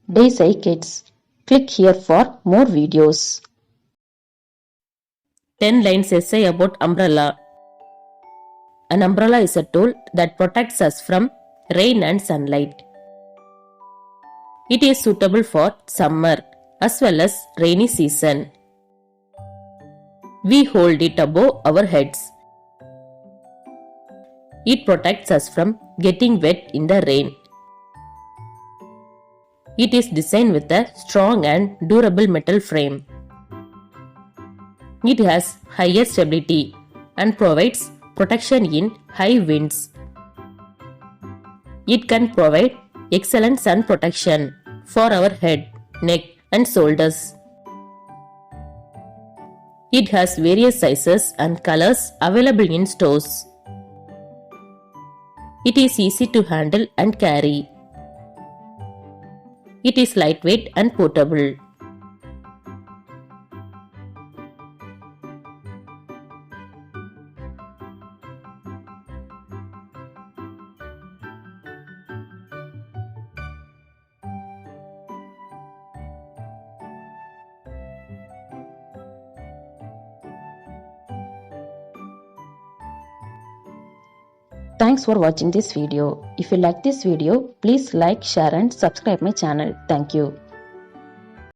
Daisy Kids. Click here for more videos. 10 lines essay about umbrella. An umbrella is a tool that protects us from rain and sunlight. It is suitable for summer as well as rainy season. We hold it above our heads. It protects us from getting wet in the rain. It is designed with a strong and durable metal frame. It has higher stability and provides protection in high winds. It can provide excellent sun protection for our head, neck and shoulders. It has various sizes and colors available in stores. It is easy to handle and carry. It is lightweight and portable. Thanks for watching this video. If you like this video, please like, share and subscribe my channel. Thank you.